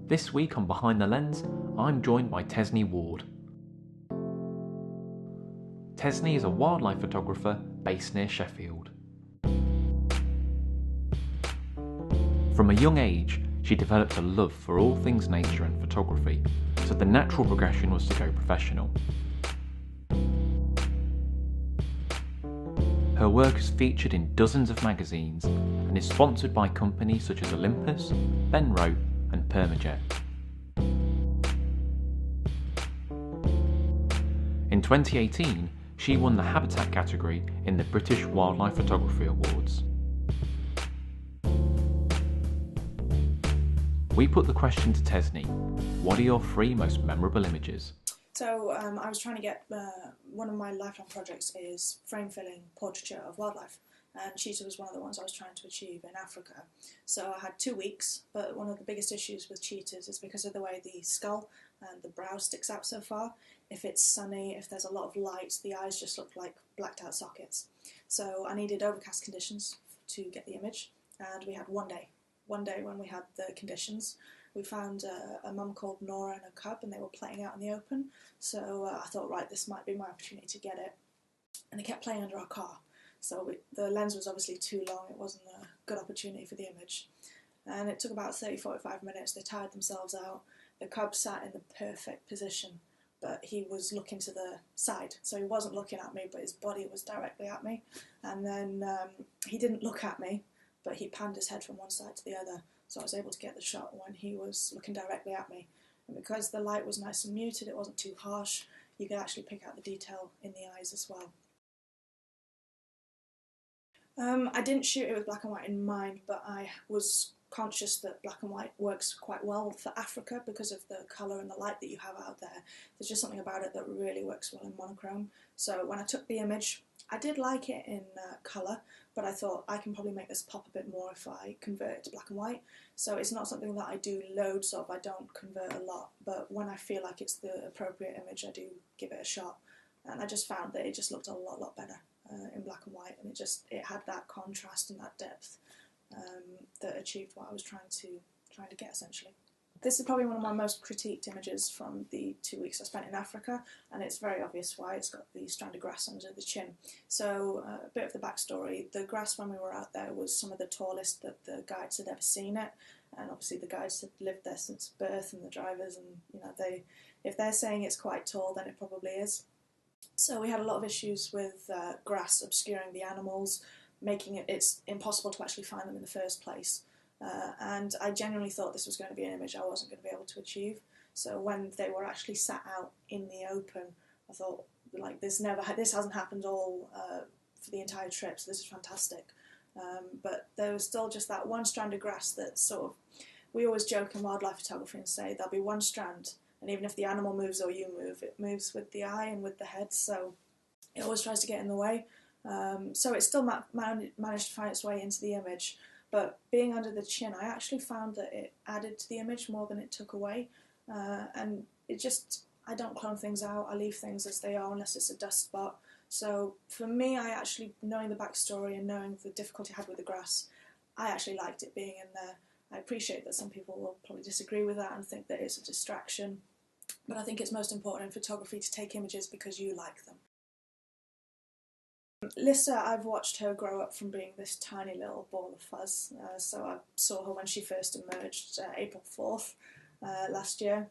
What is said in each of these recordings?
This week on Behind the Lens, I'm joined by Tesni Ward. Tesni is a wildlife photographer based near Sheffield. From a young age, she developed a love for all things nature and photography, so the natural progression was to go professional. Her work is featured in dozens of magazines and is sponsored by companies such as Olympus, Benro and Permajet. In 2018, she won the Habitat category in the British Wildlife Photography Awards. We put the question to Tesni: what are your 3 most memorable images? So I was trying to get, one of my lifelong projects is frame filling portraiture of wildlife, and cheetah was one of the ones I was trying to achieve in Africa. So I had 2 weeks, but one of the biggest issues with cheetahs is because of the way the skull and the brow sticks out so far. If it's sunny, if there's a lot of light, the eyes just look like blacked out sockets. So I needed overcast conditions to get the image, and we had one day when we had the conditions. We found a mum called Nora and a cub, and they were playing out in the open. So I thought, right, this might be my opportunity to get it. And they kept playing under our car. So the lens was obviously too long. It wasn't a good opportunity for the image. And it took about 30-45 minutes. They tired themselves out. The cub sat in the perfect position, but he was looking to the side. So he wasn't looking at me, but his body was directly at me. And then he didn't look at me, but he panned his head from one side to the other. So I was able to get the shot when he was looking directly at me. And because the light was nice and muted, it wasn't too harsh, you could actually pick out the detail in the eyes as well. I didn't shoot it with black and white in mind, but I was conscious that black and white works quite well for Africa because of the colour and the light that you have out there. There's just something about it that really works well in monochrome. So when I took the image, I did like it in colour, but I thought I can probably make this pop a bit more if I convert it to black and white. So it's not something that I do loads of, I don't convert a lot, but when I feel like it's the appropriate image, I do give it a shot. And I just found that it just looked a lot better in black and white, and it had that contrast and that depth that achieved what I was trying to get, essentially. This is probably one of my most critiqued images from the 2 weeks I spent in Africa, and it's very obvious why. It's got the strand of grass under the chin. So a bit of the backstory: the grass when we were out there was some of the tallest that the guides had ever seen it, and obviously the guides had lived there since birth, and the drivers, and if they're saying it's quite tall, then it probably is. So we had a lot of issues with grass obscuring the animals, making it's impossible to actually find them in the first place. And I genuinely thought this was going to be an image I wasn't going to be able to achieve. So when they were actually sat out in the open, I thought, like, this hasn't happened all for the entire trip, so this is fantastic. But there was still just that one strand of grass that sort of, we always joke in wildlife photography and say there'll be one strand, and even if the animal moves or you move, it moves with the eye and with the head, so it always tries to get in the way. So it still managed to find its way into the image, but being under the chin, I actually found that it added to the image more than it took away. And I don't clone things out, I leave things as they are unless it's a dust spot. So for me, I actually, knowing the backstory and knowing the difficulty I had with the grass, I actually liked it being in there. I appreciate that some people will probably disagree with that and think that it's a distraction, but I think it's most important in photography to take images because you like them. Lissa, I've watched her grow up from being this tiny little ball of fuzz. So I saw her when she first emerged, April 4th last year,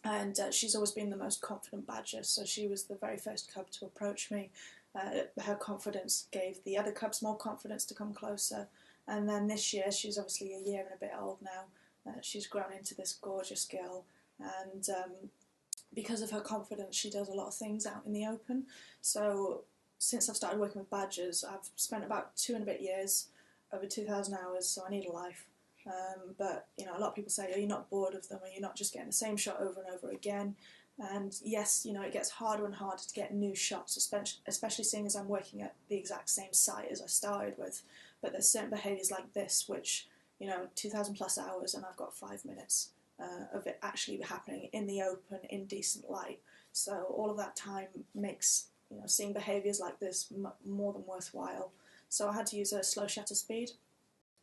and she's always been the most confident badger, so she was the very first cub to approach me. Her confidence gave the other cubs more confidence to come closer, and then this year, she's obviously a year and a bit old now, she's grown into this gorgeous girl, and because of her confidence, she does a lot of things out in the open. So since I've started working with badgers, I've spent about 2 and a bit years, over 2,000 hours, so I need a life. But a lot of people say, are you not bored of them? Are you not just getting the same shot over and over again? And yes, it gets harder and harder to get new shots, especially seeing as I'm working at the exact same site as I started with. But there's certain behaviours like this, which, 2,000 plus hours, and I've got 5 minutes of it actually happening in the open, in decent light. So all of that time makes seeing behaviours like this more than worthwhile. So I had to use a slow shutter speed.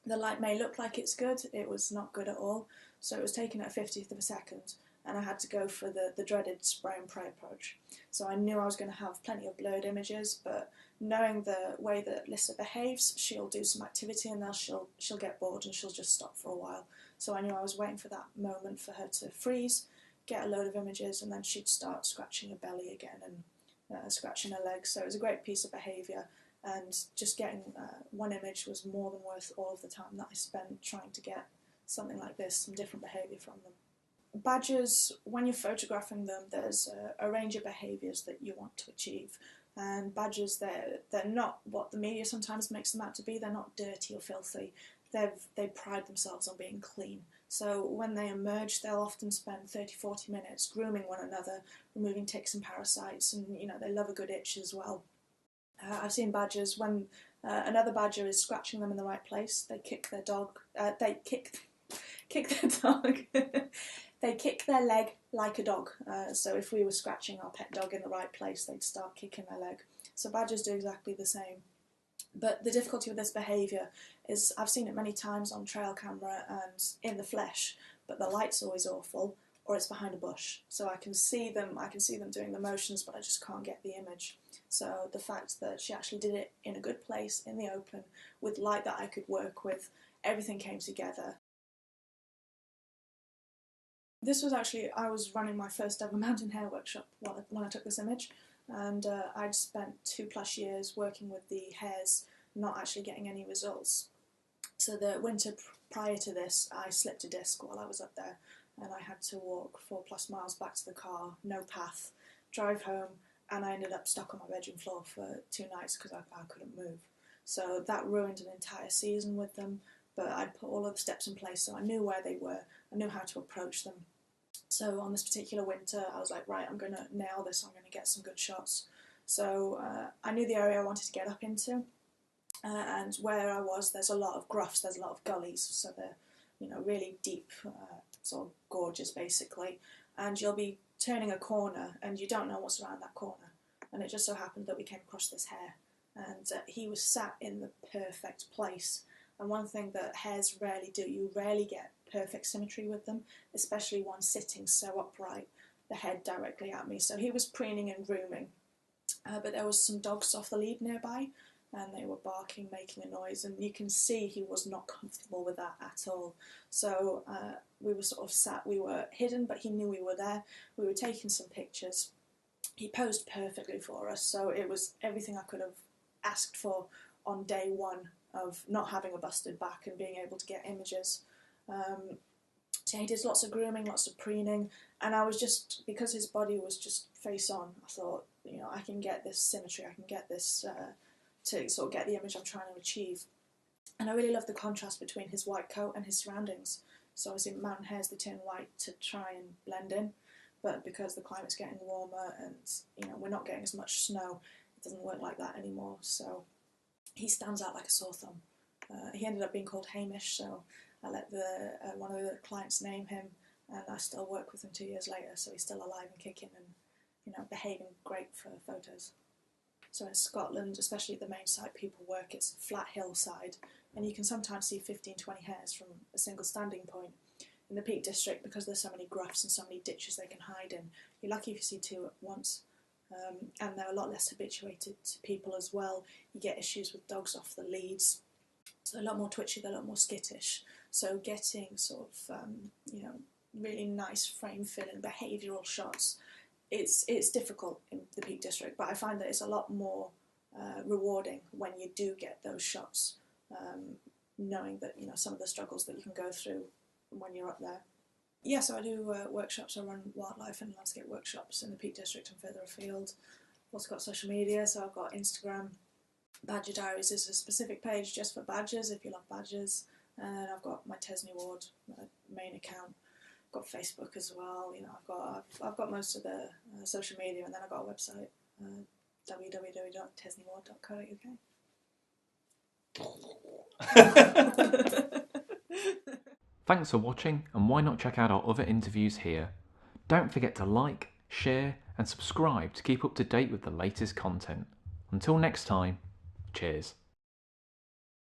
The light may look like it's good, it was not good at all. So it was taken at a 50th of a second, and I had to go for the dreaded spray and pray approach. So I knew I was going to have plenty of blurred images, but knowing the way that Lissa behaves, she'll do some activity and then she'll get bored and she'll just stop for a while. So I knew I was waiting for that moment for her to freeze, get a load of images, and then she'd start scratching her belly again and scratching her legs. So it was a great piece of behaviour. And just getting one image was more than worth all of the time that I spent trying to get something like this, some different behaviour from them. Badgers, when you're photographing them, there's a range of behaviours that you want to achieve. And badgers, they're not what the media sometimes makes them out to be. They're not dirty or filthy. They pride themselves on being clean. So when they emerge, they'll often spend 30-40 minutes grooming one another, removing ticks and parasites, and they love a good itch as well. I've seen badgers, when another badger is scratching them in the right place, they kick their dog. They kick their dog. They kick their leg like a dog. So if we were scratching our pet dog in the right place, they'd start kicking their leg. So badgers do exactly the same. But the difficulty with this behaviour is I've seen it many times on trail camera and in the flesh, but the light's always awful, or it's behind a bush. So I can see them doing the motions, but I just can't get the image. So the fact that she actually did it in a good place, in the open, with light that I could work with, everything came together. This was actually, I was running my first ever mountain hare workshop when I took this image, and I'd spent 2+ years working with the hares, not actually getting any results. So the winter prior to this, I slipped a disc while I was up there, and I had to walk 4+ miles back to the car, no path, drive home, and I ended up stuck on my bedroom floor for 2 nights because I couldn't move. So that ruined an entire season with them, but I'd put all of the steps in place so I knew where they were, I knew how to approach them. So on this particular winter, I was like, right, I'm going to nail this, I'm going to get some good shots. So I knew the area I wanted to get up into, and where I was, there's a lot of groughs, there's a lot of gullies, so they're really deep, sort of gorges basically, and you'll be turning a corner and you don't know what's around that corner. And it just so happened that we came across this hare, and he was sat in the perfect place. And one thing that hares rarely do, you rarely get perfect symmetry with them, especially one sitting so upright, the head directly at me. So he was preening and grooming, but there was some dogs off the lead nearby, and they were barking, making a noise, and you can see he was not comfortable with that at all. So we were sort of sat, we were hidden, but he knew we were there. We were taking some pictures. He posed perfectly for us, so it was everything I could have asked for on day one of not having a busted back and being able to get images. So he did lots of grooming, lots of preening, and I was just, because his body was just face on, I thought, I can get this symmetry, I can get this to sort of get the image I'm trying to achieve. And I really love the contrast between his white coat and his surroundings. So obviously mountain hares, they turn white to try and blend in, but because the climate's getting warmer and we're not getting as much snow, it doesn't work like that anymore. So he stands out like a sore thumb. He ended up being called Hamish, so I let one of the clients name him, and I still work with him 2 years later, so he's still alive and kicking and behaving great for photos. So in Scotland, especially the main site people work, it's a flat hillside, and you can sometimes see 15-20 hares from a single standing point. In the Peak District, because there's so many groughs and so many ditches they can hide in, you're lucky if you see 2 at once. And they're a lot less habituated to people as well. You get issues with dogs off the leads, so they're a lot more twitchy, they're a lot more skittish. So getting sort of really nice frame filling behavioural shots, it's difficult in the Peak District, but I find that it's a lot more rewarding when you do get those shots, knowing that some of the struggles that you can go through when you're up there. Yeah, so I do workshops. I run wildlife and landscape workshops in the Peak District and further afield. I've also got social media, so I've got Instagram. Badger Diaries is a specific page just for badgers, if you love badgers. And I've got my Tesni Ward main account. I've got Facebook as well. I've got most of the social media, and then I've got a website, www.tesniward.co.uk. Thanks for watching, and why not check out our other interviews here? Don't forget to like, share and subscribe to keep up to date with the latest content. Until next time, cheers.